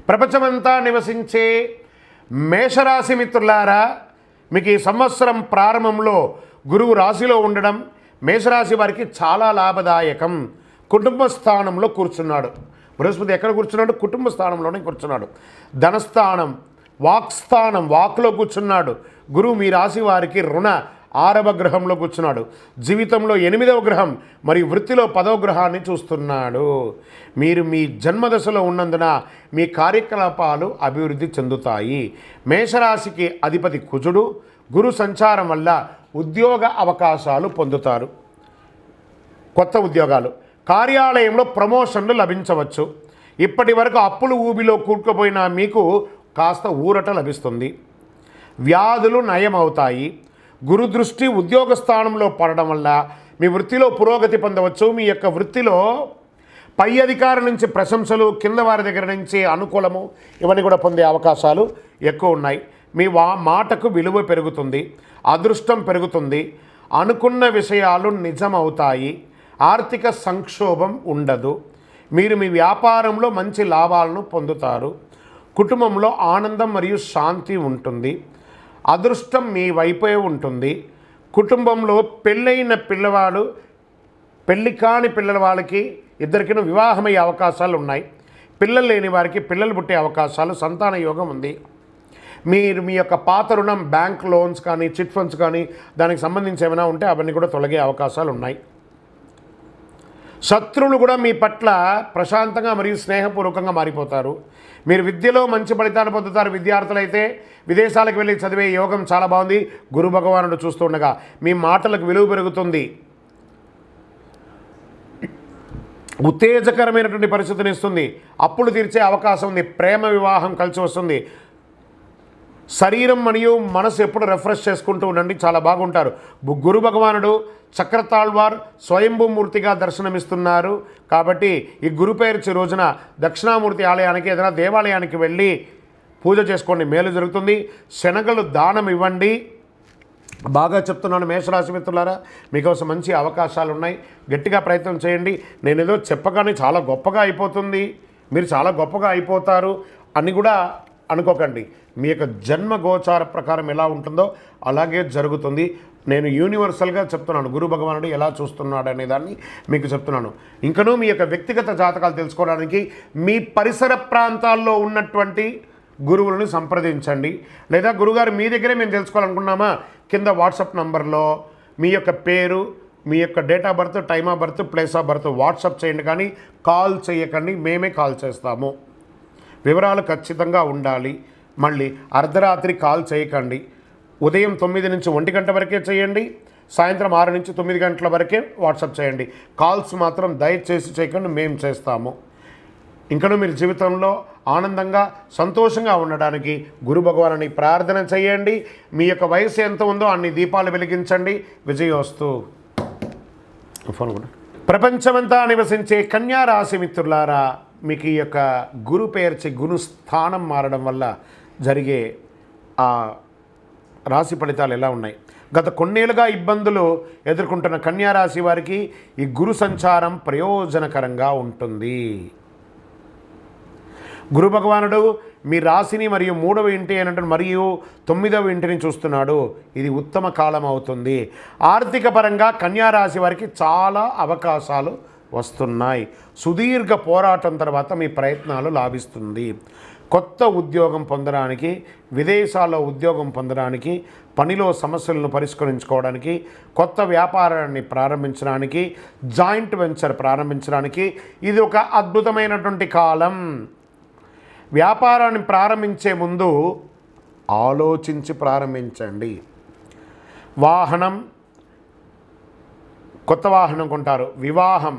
ప్రపంచమంతా నివసించే మేషరాశి మిత్రులారా, మీకు ఈ సంవత్సరం ప్రారంభంలో గురువు రాశిలో ఉండడం మేషరాశి వారికి చాలా లాభదాయకం. కుటుంబ స్థానంలో కూర్చున్నాడు. బృహస్పతి ఎక్కడ కూర్చున్నాడు? కుటుంబ స్థానంలోనే కూర్చున్నాడు. ధనస్థానం, వాక్స్థానం, వాక్లో కూర్చున్నాడు. గురువు మీ రాశి వారికి రుణ 6వ గ్రహంలో కూర్చున్నాడు. జీవితంలో 8వ గ్రహం మరియు వృత్తిలో 10వ గ్రహాన్ని చూస్తున్నాడు. మీరు మీ జన్మదశలో ఉన్నందున మీ కార్యకలాపాలు అభివృద్ధి చెందుతాయి. మేషరాశికి అధిపతి కుజుడు. గురు సంచారం వల్ల ఉద్యోగ అవకాశాలు పొందుతారు. కొత్త ఉద్యోగాలు, కార్యాలయంలో ప్రమోషన్లు లభించవచ్చు. ఇప్పటి వరకు అప్పులు ఊబిలో కూరుకుపోయిన మీకు కాస్త ఊరట లభిస్తుంది. వ్యాధులు నయమవుతాయి. గురు దృష్టి ఉద్యోగ స్థానంలో పడడం వల్ల మీ వృత్తిలో పురోగతి పొందవచ్చు. మీ యొక్క వృత్తిలో పై అధికారి నుంచి ప్రశంసలు, కింద వారి దగ్గర నుంచి అనుకూలము, ఇవన్నీ కూడా పొందే అవకాశాలు ఎక్కువ ఉన్నాయి. మీ మాటకు విలువ పెరుగుతుంది. అదృష్టం పెరుగుతుంది. అనుకున్న విషయాలు నిజమవుతాయి. ఆర్థిక సంక్షోభం ఉండదు. మీరు మీ వ్యాపారంలో మంచి లాభాలను పొందుతారు. కుటుంబంలో ఆనందం మరియు శాంతి ఉంటుంది. అదృష్టం మీ వైపే ఉంటుంది. కుటుంబంలో పెళ్ళైన పిల్లవాడు, పెళ్ళి కాని పిల్లల వాళ్ళకి ఇద్దరికీ వివాహమయ్యే అవకాశాలు ఉన్నాయి. పిల్లలు లేని వారికి పిల్లలు పుట్టే అవకాశాలు, సంతాన యోగం ఉంది. మీరు మీ యొక్క పాత రుణం, బ్యాంక్ లోన్స్ కానీ, చిట్ ఫండ్స్ కానీ, దానికి సంబంధించి ఏమైనా ఉంటే అవన్నీ కూడా తొలగే అవకాశాలు ఉన్నాయి. శత్రువులు కూడా మీ పట్ల ప్రశాంతంగా మరియు స్నేహపూర్వకంగా మారిపోతారు. మీరు విద్యలో మంచి ఫలితాలు పొందుతారు. విద్యార్థులైతే విదేశాలకు వెళ్ళి చదివే యోగం చాలా బాగుంది. గురు భగవానుడు చూస్తుండగా మీ మాటలకు విలువ పెరుగుతుంది. ఉత్తేజకరమైనటువంటి పరిస్థితిని ఇస్తుంది. అప్పులు తీర్చే అవకాశం ఉంది. ప్రేమ వివాహం కలిసి వస్తుంది. శరీరం మరియు మనసు ఎప్పుడు రిఫ్రెష్ చేసుకుంటూ ఉండండి, చాలా బాగుంటారు. గురు భగవానుడు చక్రతాళ్వార్ స్వయంభూమూర్తిగా దర్శనమిస్తున్నారు. కాబట్టి ఈ గురు పేర్చి రోజున దక్షిణామూర్తి ఆలయానికి, ఏదైనా దేవాలయానికి వెళ్ళి పూజ చేసుకోండి, మేలు జరుగుతుంది. శనగలు దానం ఇవ్వండి. బాగా చెప్తున్నాను మేషరాశి మిత్రులారా, మీకోసం మంచి అవకాశాలు ఉన్నాయి. గట్టిగా ప్రయత్నం చేయండి. నేను ఏదో చెప్పగానే చాలా గొప్పగా అయిపోతుంది, మీరు చాలా గొప్పగా అయిపోతారు అని కూడా అనుకోకండి. మీ యొక్క జన్మ గోచార ప్రకారం ఎలా ఉంటుందో అలాగే జరుగుతుంది. నేను యూనివర్సల్గా చెప్తున్నాను, గురు భగవానుడు ఎలా చూస్తున్నాడు అనే దాన్ని మీకు చెప్తున్నాను. ఇంకనూ మీ యొక్క వ్యక్తిగత జాతకాలు తెలుసుకోవడానికి మీ పరిసర ప్రాంతాల్లో ఉన్నటువంటి గురువులను సంప్రదించండి. లేదా గురుగారు మీ దగ్గరే మేము తెలుసుకోవాలనుకున్నామా, కింద వాట్సాప్ నంబర్లో మీ యొక్క పేరు, మీ యొక్క date of birth, time of birth, place of birth WhatsApp చేయండి. కానీ కాల్ చేయకండి, మేమే కాల్ చేస్తాము. వివరాలు ఖచ్చితంగా ఉండాలి. మళ్ళీ అర్ధరాత్రి కాల్ చేయకండి. ఉదయం 9 నుంచి 1 గంట వరకే చేయండి. సాయంత్రం 6 నుంచి 9 గంటల వరకే వాట్సాప్ చేయండి. కాల్స్ మాత్రం దయచేసి చేయకండి, మేము చేస్తాము. ఇంకనూ మీరు జీవితంలో ఆనందంగా సంతోషంగా ఉండడానికి గురు భగవానుని ప్రార్థన చేయండి. మీ యొక్క వయసు ఎంత ఉందో అన్ని దీపాలు వెలిగించండి. విజయోస్తు. ఫోన్ కూడా. ప్రపంచమంతా నివసించే కన్యా రాశి మిత్రులారా, మీకు ఈ యొక్క గురు పేర్చి గురు స్థానం మారడం వల్ల జరిగే ఆ రాశి ఫలితాలు ఎలా ఉన్నాయి? గత కొన్నేళ్ళుగా ఇబ్బందులు ఎదుర్కొంటున్న కన్యా రాశి వారికి ఈ గురు సంచారం ప్రయోజనకరంగా ఉంటుంది. గురు భగవానుడు మీ రాశిని మరియు 3వ ఇంటి అయినట్టు మరియు 9వ ఇంటిని చూస్తున్నాడు. ఇది ఉత్తమ కాలం అవుతుంది. ఆర్థిక పరంగా కన్యా రాశి వారికి చాలా అవకాశాలు వస్తున్నాయి. సుదీర్ఘ పోరాటం తర్వాత మీ ప్రయత్నాలు లాభిస్తుంది. కొత్త ఉద్యోగం పొందడానికి, విదేశాల్లో ఉద్యోగం పొందడానికి, పనిలో సమస్యలను పరిష్కరించుకోవడానికి, కొత్త వ్యాపారాన్ని ప్రారంభించడానికి, జాయింట్ వెంచర్ ప్రారంభించడానికి ఇది ఒక అద్భుతమైనటువంటి కాలం. వ్యాపారాన్ని ప్రారంభించే ముందు ఆలోచించి ప్రారంభించండి. వాహనం, కొత్త వాహనం కొంటారు. వివాహం,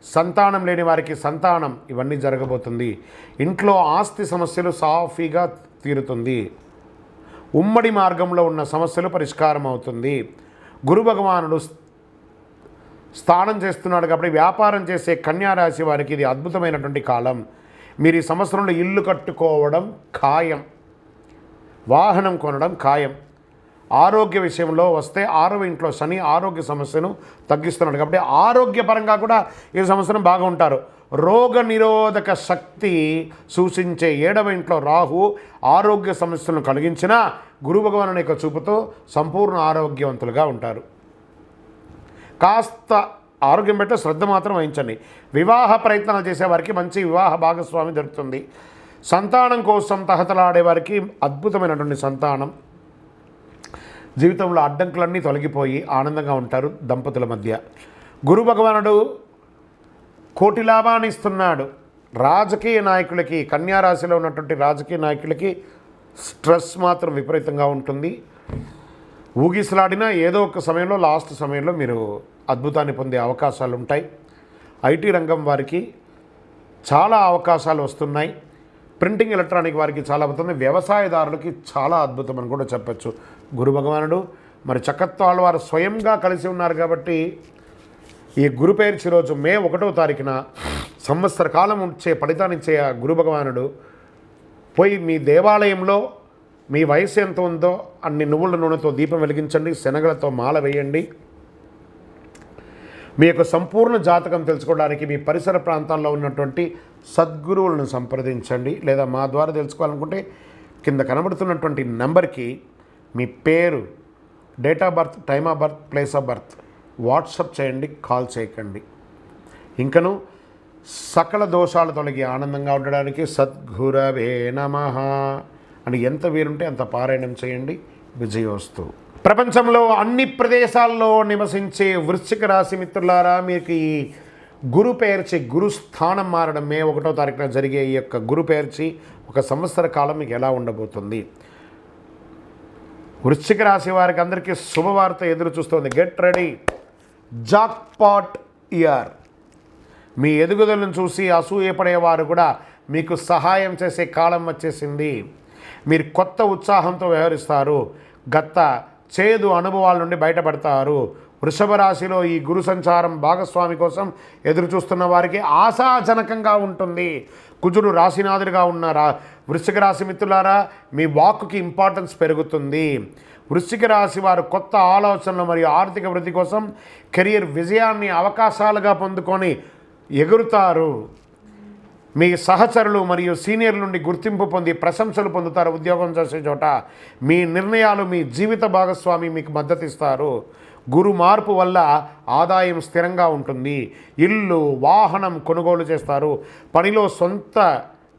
సంతానం లేని వారికి సంతానం, ఇవన్నీ జరగబోతుంది. ఇంట్లో ఆస్తి సమస్యలు సాఫీగా తీరుతుంది. ఉమ్మడి మార్గంలో ఉన్న సమస్యలు పరిష్కారం అవుతుంది. గురు భగవానుడు స్థానం చేస్తున్నాడు కాబట్టి వ్యాపారం చేసే కన్యా రాశి వారికి ఇది అద్భుతమైనటువంటి కాలం. మీరు ఈ సంవత్సరంలో ఇల్లు కట్టుకోవడం ఖాయం, వాహనం కొనడం ఖాయం. ఆరోగ్య విషయంలో వస్తే 6వ ఇంట్లో శని ఆరోగ్య సమస్యను తగ్గిస్తున్నాడు కాబట్టి ఆరోగ్యపరంగా కూడా ఈ సంవత్సరం బాగా ఉంటారు. రోగ నిరోధక శక్తి సూచించే 7వ ఇంట్లో రాహు ఆరోగ్య సమస్యలను కలిగించిన గురు భగవానుని యొక్క చూపుతో సంపూర్ణ ఆరోగ్యవంతులుగా ఉంటారు. కాస్త ఆరోగ్యం పెట్టే శ్రద్ధ మాత్రం వహించండి. వివాహ ప్రయత్నాలు చేసేవారికి మంచి వివాహ భాగస్వామి దొరుకుతుంది. సంతానం కోసం తహతలాడేవారికి అద్భుతమైనటువంటి సంతానం. జీవితంలో అడ్డంకులన్నీ తొలగిపోయి ఆనందంగా ఉంటారు దంపతుల మధ్య. గురు భగవానుడు కోటి లాభాన్ని ఇస్తున్నాడు. రాజకీయ నాయకులకి, కన్యారాశిలో ఉన్నటువంటి రాజకీయ నాయకులకి స్ట్రెస్ మాత్రం విపరీతంగా ఉంటుంది. ఊగిసలాడినా ఏదో ఒక సమయంలో లాస్ట్ సమయంలో మీరు అద్భుతాన్ని పొందే అవకాశాలు ఉంటాయి. ఐటీ రంగం వారికి చాలా అవకాశాలు వస్తున్నాయి. ప్రింటింగ్ ఎలక్ట్రానిక్ వారికి చాలా అద్భుతం. వ్యవసాయదారులకి చాలా అద్భుతం అని కూడా చెప్పచ్చు. గురు భగవానుడు మరి చక్కత్వాళ్ళ వారు స్వయంగా కలిసి ఉన్నారు కాబట్టి ఈ గురు పేర్చి రోజు మే 1వ తారీఖున సంవత్సర కాలం వచ్చే ఫలితాన్నిచ్చే ఆ గురు భగవానుడు పోయి మీ దేవాలయంలో మీ వయసు ఎంత ఉందో అన్ని నువ్వుల నూనెతో దీపం వెలిగించండి, శనగలతో మాల వేయండి. మీ యొక్క సంపూర్ణ జాతకం తెలుసుకోవడానికి మీ పరిసర ప్రాంతాల్లో ఉన్నటువంటి సద్గురువులను సంప్రదించండి. లేదా మా ద్వారా తెలుసుకోవాలనుకుంటే కింద కనబడుతున్నటువంటి నెంబర్కి మీ పేరు, date of birth, time of birth, place of birth WhatsApp చేయండి, కాల్ చేయకండి. ఇంకను సకల దోషాలు తొలగి ఆనందంగా ఉండడానికి సద్గురవే నమః అని ఎంత వీరుంటే అంత పారాయణం చేయండి. విజయోస్తు. ప్రపంచంలో అన్ని ప్రదేశాల్లో నివసించే వృశ్చిక రాశి మిత్రులారా, మీకు ఈ గురు పేర్చి గురు స్థానం మారడం మే 1వ తారీఖున జరిగే ఈ యొక్క గురు పేర్చి ఒక సంవత్సర కాలం మీకు ఎలా ఉండబోతుంది? వృశ్చిక రాశి వారికి అందరికీ శుభవార్త ఎదురు చూస్తుంది. Get ready, jackpot year. మీ ఎదుగుదలను చూసి అసూయపడేవారు కూడా మీకు సహాయం చేసే కాలం వచ్చేసింది. మీరు కొత్త ఉత్సాహంతో వ్యవహరిస్తారు. గత చేదు అనుభవాల నుండి బయటపడతారు. వృషభ రాశిలో ఈ గురు సంచారం భాగస్వామి కోసం ఎదురు చూస్తున్న వారికి ఆశాజనకంగా ఉంటుంది. కుజుడు రాశినాథుడిగా ఉన్న వృశ్చిక రాశి మిత్రులారా, మీ వాక్కుకి ఇంపార్టెన్స్ పెరుగుతుంది. వృశ్చిక రాశి వారు కొత్త ఆలోచనలు మరియు ఆర్థిక వృద్ధి కోసం కెరియర్ విజయాన్ని అవకాశాలుగా పొందుకొని ఎగురుతారు. మీ సహచరులు మరియు సీనియర్ల నుండి గుర్తింపు పొంది ప్రశంసలు పొందుతారు. ఉద్యోగం చేసే చోట మీ నిర్ణయాలు మీ జీవిత భాగస్వామి మీకు మద్దతు ఇస్తారు. గురు మార్పు వల్ల ఆదాయం స్థిరంగా ఉంటుంది. ఇల్లు, వాహనం కొనుగోలు చేస్తారు. పనిలో సొంత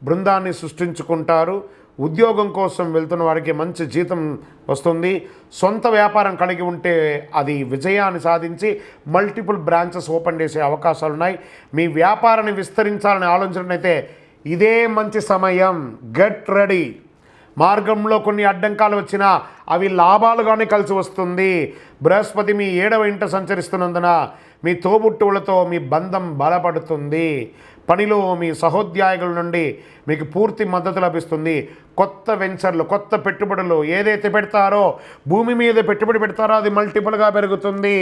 బృందాన్ని సృష్టించుకుంటారు. ఉద్యోగం కోసం వెళ్తున్న వారికి మంచి జీతం వస్తుంది. సొంత వ్యాపారం కలిగి ఉంటే అది విజయాన్ని సాధించి మల్టిపుల్ బ్రాంచెస్ ఓపెన్ చేసే అవకాశాలు ఉన్నాయి. మీ వ్యాపారాన్ని విస్తరించాలని ఆలోచనైతే ఇదే మంచి సమయం. Get ready. మార్గంలో కొన్ని అడ్డంకాలు వచ్చినా అవి లాభాలుగానే కలిసి వస్తుంది. బృహస్పతి మీ 7వ ఇంట సంచరిస్తున్నందున మీ తోబుట్టువులతో మీ బంధం బలపడుతుంది. పనిలో మీ సహోద్యోగుల నుండి మీకు పూర్తి మద్దతు లభిస్తుంది. కొత్త వెంచర్లు, కొత్త పెట్టుబడులు ఏదైతే పెడతారో, భూమి మీద పెట్టుబడి పెడతారో అది మల్టిపుల్గా పెరుగుతుంది.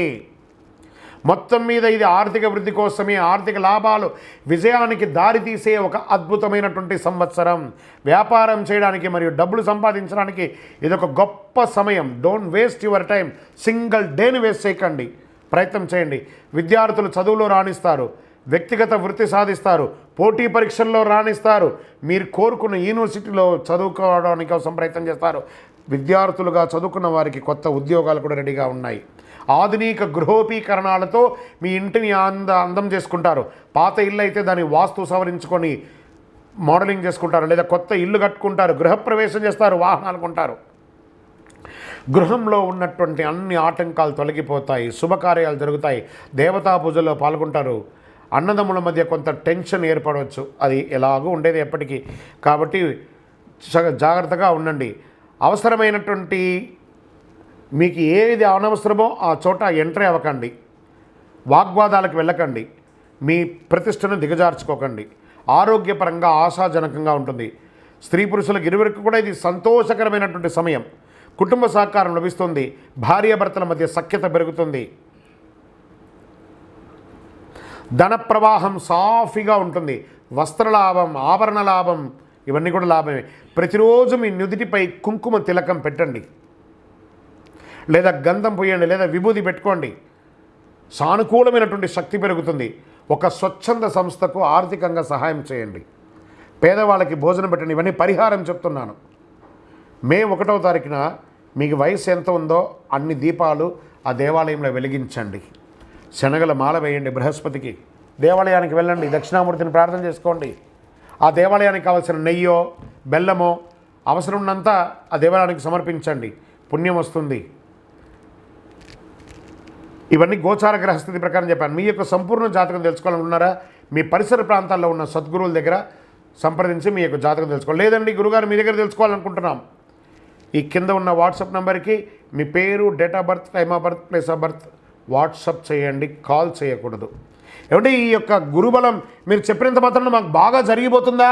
మొత్తం మీద ఇది ఆర్థిక వృద్ధి కోసమే, ఆర్థిక లాభాలు విజయానికి దారితీసే ఒక అద్భుతమైనటువంటి సంవత్సరం. వ్యాపారం చేయడానికి మరియు డబ్బులు సంపాదించడానికి ఇదొక గొప్ప సమయం. Don't waste your time. Single డేని వేస్ట్ చేయకండి, ప్రయత్నం చేయండి. విద్యార్థులు చదువులో రాణిస్తారు, వ్యక్తిగత వృత్తి సాధిస్తారు, పోటీ పరీక్షల్లో రాణిస్తారు. మీరు కోరుకున్న యూనివర్సిటీలో చదువుకోవడానికి కోసం ప్రయత్నం చేస్తారు. విద్యార్థులుగా చదువుకున్న వారికి కొత్త ఉద్యోగాలు కూడా రెడీగా ఉన్నాయి. ఆధునిక గృహోపీకరణాలతో మీ ఇంటిని అందం చేసుకుంటారు. పాత ఇల్లు అయితే దాన్ని వాస్తు సవరించుకొని మోడలింగ్ చేసుకుంటారు, లేదా కొత్త ఇల్లు కట్టుకుంటారు, గృహప్రవేశం చేస్తారు, వాహనాలు కొంటారు. గృహంలో ఉన్నటువంటి అన్ని ఆటంకాలు తొలగిపోతాయి, శుభకార్యాలు జరుగుతాయి, దేవతా పూజల్లో పాల్గొంటారు. అన్నదమ్ముల మధ్య కొంత టెన్షన్ ఏర్పడవచ్చు, అది ఎలాగూ ఉండేది ఎప్పటికీ. కాబట్టి జాగ్రత్తగా ఉండండి. అవసరమైనటువంటి మీకు ఏది అనవసరమో ఆ చోట ఎంట్రీ అవ్వకండి. వాగ్వాదాలకు వెళ్ళకండి. మీ ప్రతిష్టను దిగజార్చుకోకండి. ఆరోగ్యపరంగా ఆశాజనకంగా ఉంటుంది. స్త్రీ పురుషులకు ఇరువురికి కూడా ఇది సంతోషకరమైనటువంటి సమయం. కుటుంబ సహకారం లభిస్తుంది. భార్యాభర్తల మధ్య సఖ్యత పెరుగుతుంది. ధన ప్రవాహం సాఫీగా ఉంటుంది. వస్త్ర లాభం, ఆభరణ లాభం ఇవన్నీ కూడా లాభమే. ప్రతిరోజు మీ నుదిటిపై కుంకుమ తిలకం పెట్టండి, లేదా గంధం పోయండి, లేదా విభూది పెట్టుకోండి. సానుకూలమైనటువంటి శక్తి పెరుగుతుంది. ఒక స్వచ్ఛంద సంస్థకు ఆర్థికంగా సహాయం చేయండి. పేదవాళ్ళకి భోజనం పెట్టండి. ఇవన్నీ పరిహారం చెప్తున్నాను. మే 1వ తారీఖున మీకు వయసు ఎంత ఉందో అన్ని దీపాలు ఆ దేవాలయంలో వెలిగించండి. శనగల మాల వేయండి బృహస్పతికి. దేవాలయానికి వెళ్ళండి, దక్షిణామూర్తిని ప్రార్థన చేసుకోండి. ఆ దేవాలయానికి కావాల్సిన నెయ్యో బెల్లమో అవసరం ఉన్నంత ఆ దేవాలయానికి సమర్పించండి, పుణ్యం వస్తుంది. ఇవన్నీ గోచార గ్రహస్థితి ప్రకారం చెప్పాను. మీ యొక్క సంపూర్ణ జాతకం తెలుసుకోవాలనుకున్నారా, మీ పరిసర ప్రాంతాల్లో ఉన్న సద్గురువుల దగ్గర సంప్రదించి మీ యొక్క జాతకం తెలుసుకోవాలి. లేదండి గురుగారు మీ దగ్గర తెలుసుకోవాలనుకుంటున్నాం, ఈ కింద ఉన్న వాట్సాప్ నెంబర్కి మీ పేరు, date of birth, time of birth, place of birth WhatsApp చేయండి, కాల్ చేయకూడదు. ఏమంటే ఈ యొక్క గురుబలం మీరు చెప్పినంత మాత్రం మాకు బాగా జరిగిపోతుందా?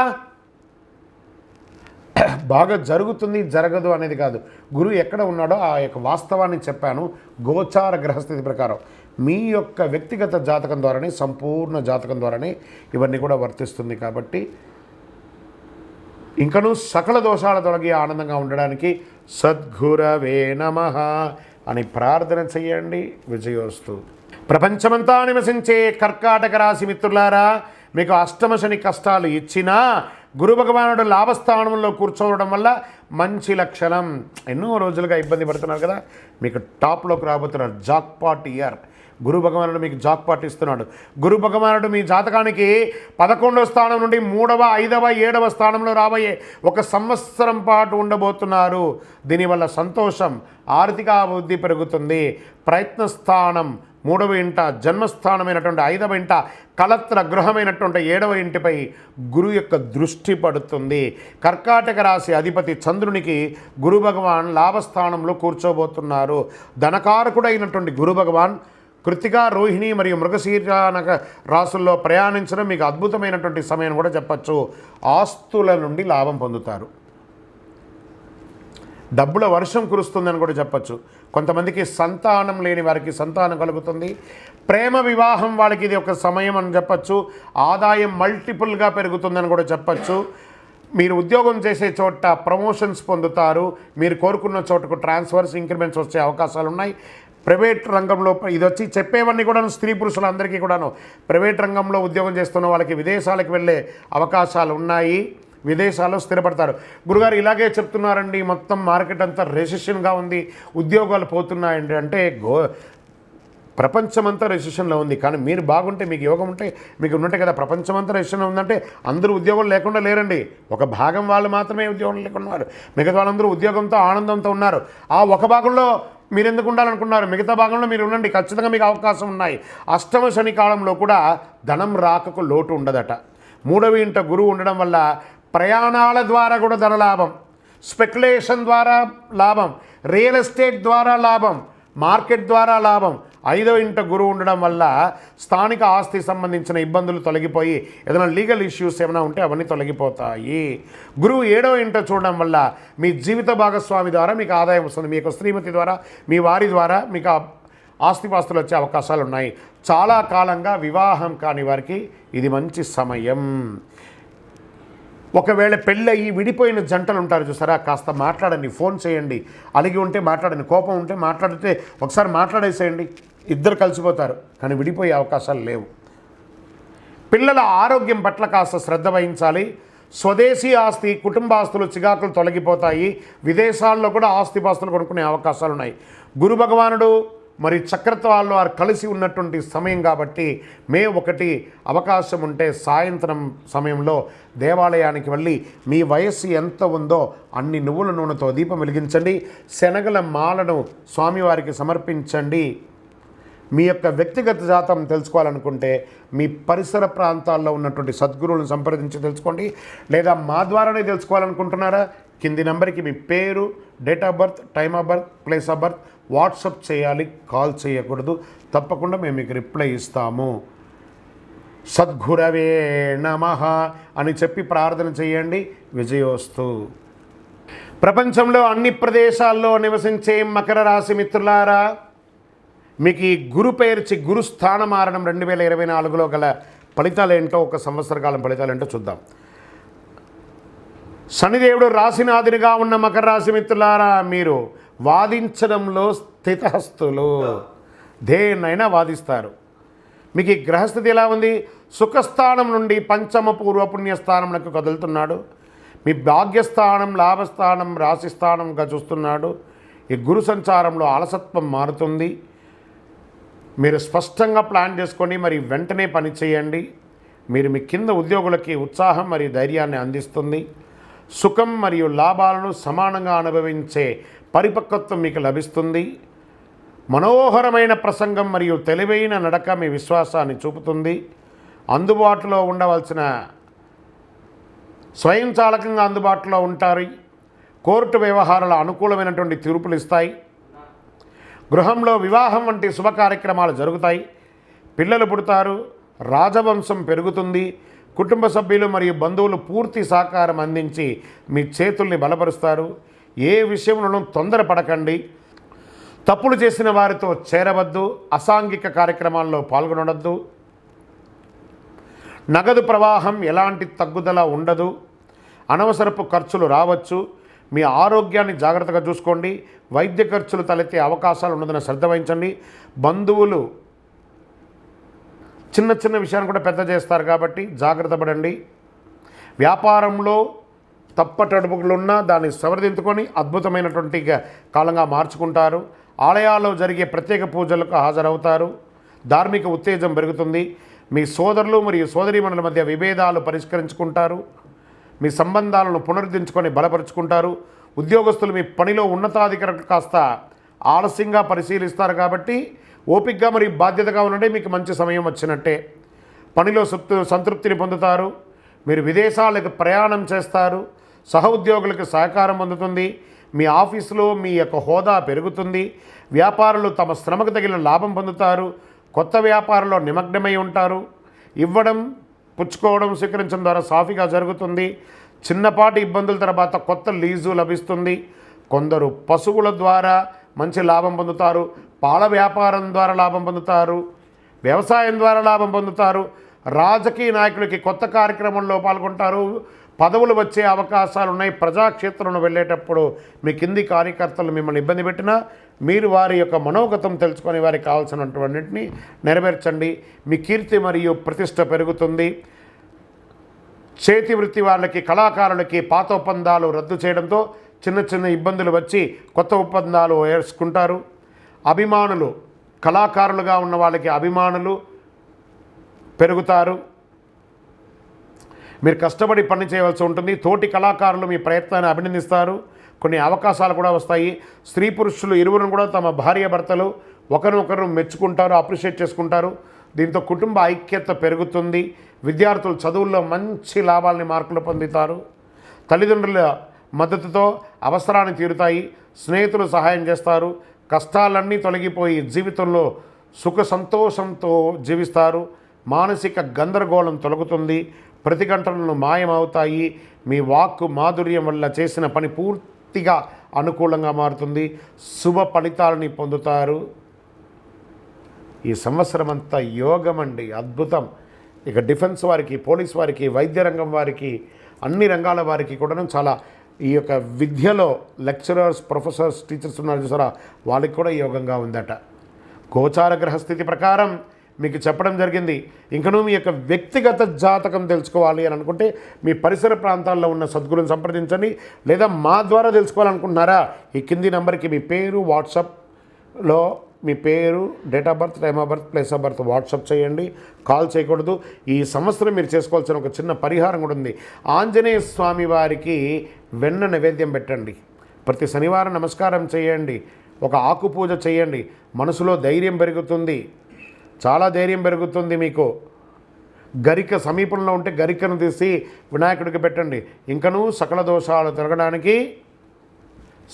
బాగా జరుగుతుంది జరగదు అనేది కాదు. గురువు ఎక్కడ ఉన్నాడో ఆ యొక్క వాస్తవాన్ని చెప్పాను. గోచార గ్రహస్థితి ప్రకారం మీ యొక్క వ్యక్తిగత జాతకం ద్వారానే, సంపూర్ణ జాతకం ద్వారానే ఇవన్నీ కూడా వర్తిస్తుంది. కాబట్టి ఇంకనూ సకల దోషాల తొలగి ఆనందంగా ఉండడానికి సద్గురవే నమః అని ప్రార్థన చేయండి. విజయోస్తు. ప్రపంచమంతా నివసించే కర్కాటక రాశి మిత్రులారా, మీకు అష్టమ శని కష్టాలు ఇచ్చినా గురు భగవానుడు లాభస్థానంలో కూర్చోవడం వల్ల మంచి లక్షణం. ఎన్నో రోజులుగా ఇబ్బంది పడుతున్నారు కదా, మీకు టాప్లోకి రాబోతున్నారు. Jackpot year. గురు భగవానుడు మీకు జాక్పాట్ ఇస్తున్నాడు. గురు భగవానుడు మీ జాతకానికి 11వ స్థానం నుండి 3వ, 5వ, 7వ స్థానంలో రాబోయే 1 సంవత్సరం పాటు ఉండబోతున్నారు. దీనివల్ల సంతోషం, ఆర్థిక అభివృద్ధి పెరుగుతుంది. ప్రయత్న స్థానం 3వ ఇంట, జన్మస్థానమైనటువంటి 5వ ఇంట, కలత్ర గృహమైనటువంటి 7వ ఇంటిపై గురు యొక్క దృష్టి పడుతుంది. కర్కాటక రాశి అధిపతి చంద్రునికి గురు భగవాన్ లాభస్థానంలో కూర్చోబోతున్నారు. ధనకారకుడైనటువంటి గురు భగవాన్ కృతిక, రోహిణి మరియు మృగశీర రాసుల్లో ప్రయాణించడం మీకు అద్భుతమైనటువంటి సమయం కూడా చెప్పచ్చు. ఆస్తుల నుండి లాభం పొందుతారు. డబ్బుల వర్షం కురుస్తుందని కూడా చెప్పచ్చు. కొంతమందికి సంతానం లేని వారికి సంతానం కలుగుతుంది. ప్రేమ వివాహం వాళ్ళకి ఇది ఒక సమయం అని చెప్పచ్చు. ఆదాయం మల్టిపుల్గా పెరుగుతుందని కూడా చెప్పచ్చు. మీరు ఉద్యోగం చేసే చోట ప్రమోషన్స్ పొందుతారు. మీరు కోరుకున్న చోటకు ట్రాన్స్ఫర్స్, ఇంక్రిమెంట్స్ వచ్చే అవకాశాలు ఉన్నాయి. ప్రైవేట్ రంగంలో ఇది వచ్చి చెప్పేవన్నీ కూడాను స్త్రీ పురుషులందరికీ కూడాను ప్రైవేట్ రంగంలో ఉద్యోగం చేస్తున్న వాళ్ళకి విదేశాలకు వెళ్ళే అవకాశాలు ఉన్నాయి. విదేశాల్లో స్థిరపడతారు. గురుగారు ఇలాగే చెప్తున్నారండి, మొత్తం మార్కెట్ అంతా రెసిషన్గా ఉంది, ఉద్యోగాలు పోతున్నాయండి అంటే ప్రపంచమంతా రెసిషన్లో ఉంది. కానీ మీరు బాగుంటే, మీకు యోగం ఉంటే, మీకు ఉన్నట్టే కదా. ప్రపంచమంతా రెసిషన్లో ఉందంటే అందరూ ఉద్యోగం లేకుండా లేరండి. ఒక భాగం వాళ్ళు మాత్రమే ఉద్యోగం లేకుండా ఉన్నారు. మిగతా వాళ్ళందరూ ఉద్యోగంతో ఆనందంతో ఉన్నారు. ఆ ఒక భాగంలో మీరు ఎందుకు ఉండాలనుకున్నారు, మిగతా భాగంలో మీరు ఉండండి, ఖచ్చితంగా మీకు అవకాశం ఉన్నాయి. అష్టమ శని కాలంలో కూడా ధనం రాకకు లోటు ఉండదట. 3వ ఇంట గురువు ఉండడం వల్ల ప్రయాణాల ద్వారా కూడా ధనలాభం, స్పెక్యులేషన్ ద్వారా లాభం, రియల్ ఎస్టేట్ ద్వారా లాభం, మార్కెట్ ద్వారా లాభం. 5వ ఇంట గురువు ఉండడం వల్ల స్థానిక ఆస్తి సంబంధించిన ఇబ్బందులు తొలగిపోయి ఏదైనా లీగల్ ఇష్యూస్ ఏమైనా ఉంటే అవన్నీ తొలగిపోతాయి. గురువు 7వ ఇంట చూడడం వల్ల మీ జీవిత భాగస్వామి ద్వారా మీకు ఆదాయం వస్తుంది. మీ యొక్క శ్రీమతి ద్వారా, మీ వారి ద్వారా మీకు ఆస్తిపాస్తులు వచ్చే అవకాశాలు ఉన్నాయి. చాలా కాలంగా వివాహం కాని వారికి ఇది మంచి సమయం. ఒకవేళ పెళ్ళయి విడిపోయిన జంటలు ఉంటారు చూసారా, కాస్త మాట్లాడండి, ఫోన్ చేయండి. అలిగి ఉంటే మాట్లాడండి, కోపం ఉంటే మాట్లాడితే ఒకసారి మాట్లాడేసేయండి, ఇద్దరు కలిసిపోతారు. కానీ విడిపోయే అవకాశాలు లేవు. పిల్లల ఆరోగ్యం పట్ల కాస్త శ్రద్ధ వహించాలి. స్వదేశీ ఆస్తి, కుటుంబాస్తులు, చికాకులు తొలగిపోతాయి. విదేశాల్లో కూడా ఆస్తిపాస్తులు కొనుక్కునే అవకాశాలు ఉన్నాయి. గురు భగవానుడు మరి చక్రత్వాల్లో వారు కలిసి ఉన్నటువంటి సమయం కాబట్టి మే 1 అవకాశం ఉంటే సాయంత్రం సమయంలో దేవాలయానికి వెళ్ళి మీ వయస్సు ఎంత ఉందో అన్ని నువ్వుల నూనెతో దీపం వెలిగించండి. శనగల మాలను స్వామివారికి సమర్పించండి. మీ యొక్క వ్యక్తిగత జాతకం తెలుసుకోవాలనుకుంటే మీ పరిసర ప్రాంతాల్లో ఉన్నటువంటి సద్గురువులను సంప్రదించి తెలుసుకోండి. లేదా మా ద్వారానే తెలుసుకోవాలనుకుంటున్నారా, కింది నెంబర్కి మీ పేరు, date of birth, time of birth, place of birth WhatsApp చేయాలి, కాల్ చేయకూడదు. తప్పకుండా మేము మీకు రిప్లై ఇస్తాము. సద్గురవే నమః అని చెప్పి ప్రార్థన చేయండి. విజయోస్తు. ప్రపంచంలో అన్ని ప్రదేశాల్లో నివసించే మకర రాశి మిత్రులారా, మీకు ఈ గురు పేర్చి గురు స్థాన మారణం 2024లో గల ఫలితాలు ఏంటో, ఒక సంవత్సర కాలం ఫలితాలు ఏంటో చూద్దాం. శనిదేవుడు రాశినాథునిగా ఉన్న మకర రాశి మిత్రులారా, మీరు వాదించడంలో స్థితహస్తులు. దేన్నైనా వాదిస్తారు. మీకు ఈ గ్రహస్థితి ఎలా ఉంది? సుఖస్థానం నుండి పంచమ పూర్వపుణ్యస్థానంకు కదులుతున్నాడు. మీ భాగ్యస్థానం, లాభస్థానం, రాశిస్థానంగా చూస్తున్నాడు. ఈ గురు సంచారంలో అలసత్వం మారుతుంది. మీరు స్పష్టంగా ప్లాన్ చేసుకొని మరి వెంటనే పని చేయండి. మీరు మీ కింద ఉద్యోగులకి ఉత్సాహం మరియు ధైర్యాన్ని అందిస్తుంది. సుఖం మరియు లాభాలను సమానంగా అనుభవించే పరిపక్వత్వం మీకు లభిస్తుంది. మనోహరమైన ప్రసంగం మరియు తెలివైన నడక మీ విశ్వాసాన్ని చూపుతుంది. అందుబాటులో ఉండవలసిన స్వయంచాలకంగా అందుబాటులో ఉంటారు. కోర్టు వ్యవహారాల అనుకూలమైనటువంటి తీర్పులు ఇస్తాయి. గృహంలో వివాహం వంటి శుభ కార్యక్రమాలు జరుగుతాయి. పిల్లలు పుడతారు. రాజవంశం పెరుగుతుంది. కుటుంబ సభ్యులు మరియు బంధువులు పూర్తి సహకారం అందించి మీ చేతుల్ని బలపరుస్తారు. ఏ విషయంలోనూ తొందరపడకండి. తప్పులు చేసిన వారితో చేరవద్దు. అసాంఘిక కార్యక్రమాల్లో పాల్గొనవద్దు. నగదు ప్రవాహం ఎలాంటి తగ్గుదల ఉండదు. అనవసరపు ఖర్చులు రావచ్చు. మీ ఆరోగ్యాన్ని జాగ్రత్తగా చూసుకోండి. వైద్య ఖర్చులు తలెత్తే అవకాశాలు ఉన్నదని శ్రద్ధ వహించండి. బంధువులు చిన్న చిన్న విషయాన్ని కూడా పెద్ద చేస్తారు కాబట్టి జాగ్రత్త పడండి. వ్యాపారంలో తప్పటడుపులున్నా దాన్ని సవరదిద్దుకొని అద్భుతమైనటువంటి కాలంగా మార్చుకుంటారు. ఆలయాల్లో జరిగే ప్రత్యేక పూజలకు హాజరవుతారు. ధార్మిక ఉత్తేజం పెరుగుతుంది. మీ సోదరులు మరియు సోదరీమణుల మధ్య విభేదాలు పరిష్కరించుకుంటారు. మీ సంబంధాలను పునరుద్ధరించుకొని బలపరుచుకుంటారు. ఉద్యోగస్తులు మీ పనిలో ఉన్నతాధికారులు కాస్త ఆలస్యంగా పరిశీలిస్తారు కాబట్టి ఓపికగా మరియు బాధ్యతగా ఉండండి. మీకు మంచి సమయం వచ్చినట్టే. పనిలో సంతృప్తిని పొందుతారు. మీరు విదేశాలకు ప్రయాణం చేస్తారు. సహ ఉద్యోగులకు సహకారం పొందుతుంది. మీ ఆఫీసులో మీ యొక్క హోదా పెరుగుతుంది. వ్యాపారులు తమ శ్రమకు తగిన లాభం పొందుతారు. కొత్త వ్యాపారంలో నిమగ్నమై ఉంటారు. ఇవ్వడం, పుచ్చుకోవడం, స్వీకరించడం ద్వారా సాఫీగా జరుగుతుంది. చిన్నపాటి ఇబ్బందుల తర్వాత కొత్త లీజు లభిస్తుంది. కొందరు పశువుల ద్వారా మంచి లాభం పొందుతారు. పాల వ్యాపారం ద్వారా లాభం పొందుతారు. వ్యవసాయం ద్వారా లాభం పొందుతారు. రాజకీయ నాయకులకి కొత్త కార్యక్రమంలో పాల్గొంటారు. పదవులు వచ్చే అవకాశాలు ఉన్నాయి. ప్రజాక్షేత్రంలో వెళ్ళేటప్పుడు మీ కింది కార్యకర్తలు మిమ్మల్ని ఇబ్బంది పెట్టినా మీరు వారి యొక్క మనోగతం తెలుసుకొని వారికి కావాల్సినటువంటిని నెరవేర్చండి. మీ కీర్తి మరియు ప్రతిష్ట పెరుగుతుంది. చేతి వృత్తి వాళ్ళకి, కళాకారులకి పాత ఒప్పందాలు రద్దు చేయడంతో చిన్న చిన్న ఇబ్బందులు వచ్చి కొత్త ఒప్పందాలు వేసుకుంటారు. అభిమానులు, కళాకారులుగా ఉన్న వాళ్ళకి అభిమానులు పెరుగుతారు. మీరు కష్టపడి పని చేయవలసి ఉంటుంది. తోటి కళాకారులు మీ ప్రయత్నాన్ని అభినందిస్తారు. కొన్ని అవకాశాలు కూడా వస్తాయి. స్త్రీ పురుషులు ఇరువురు కూడా తమ భార్యాభర్తలు ఒకరినొకరు మెచ్చుకుంటారు, అప్రిషియేట్ చేసుకుంటారు. దీంతో కుటుంబ ఐక్యత పెరుగుతుంది. విద్యార్థులు చదువుల్లో మంచి లాభాలని, మార్కులు పొందుతారు. తల్లిదండ్రుల మద్దతుతో అవసరాన్ని తీరుతాయి. స్నేహితులు సహాయం చేస్తారు. కష్టాలన్నీ తొలగిపోయి జీవితంలో సుఖ సంతోషంతో జీవిస్తారు. మానసిక గందరగోళం తొలగుతుంది. ప్రతిఘటనలు మాయమవుతాయి. మీ వాక్కు మాధుర్యం వల్ల చేసిన పని పూర్తిగా అనుకూలంగా మారుతుంది. శుభ ఫలితాలని పొందుతారు. ఈ సంవత్సరం అంతా యోగం అండి, అద్భుతం. ఇక డిఫెన్స్ వారికి, పోలీస్ వారికి, వైద్య రంగం వారికి, అన్ని రంగాల వారికి కూడా చాలా ఈ యొక్క విద్యలో లెక్చరర్స్, ప్రొఫెసర్స్, టీచర్స్ ఉన్నారు చూసారా, వాళ్ళకి కూడా యోగంగా ఉందట. గోచార గ్రహస్థితి ప్రకారం మీకు చెప్పడం జరిగింది. ఇంకనూ మీ యొక్క వ్యక్తిగత జాతకం తెలుసుకోవాలి అని అనుకుంటే మీ పరిసర ప్రాంతాల్లో ఉన్న సద్గురుని సంప్రదించండి. లేదా మా ద్వారా తెలుసుకోవాలనుకుంటున్నారా, ఈ కింది నెంబర్కి మీ పేరు, వాట్సాప్లో మీ పేరు, date of birth, time of birth, place of birth WhatsApp చేయండి. కాల్ చేయకూడదు. ఈ సంవత్సరం మీరు చేసుకోవాల్సిన ఒక చిన్న పరిహారం కూడా ఉంది. ఆంజనేయ స్వామి వారికి వెన్న నైవేద్యం పెట్టండి. ప్రతి శనివారం నమస్కారం చేయండి. ఒక ఆకు పూజ చేయండి. మనసులో ధైర్యం పెరుగుతుంది, చాలా ధైర్యం పెరుగుతుంది. మీకు గరిక సమీపంలో ఉంటే గరికను తీసి వినాయకుడికి పెట్టండి. ఇంకనూ సకల దోషాలు తిరగడానికి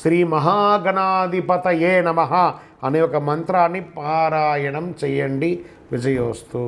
శ్రీ మహాగణాధిపతయే నమః అనే ఒక మంత్రాన్ని పారాయణం చేయండి. విజయోస్తు.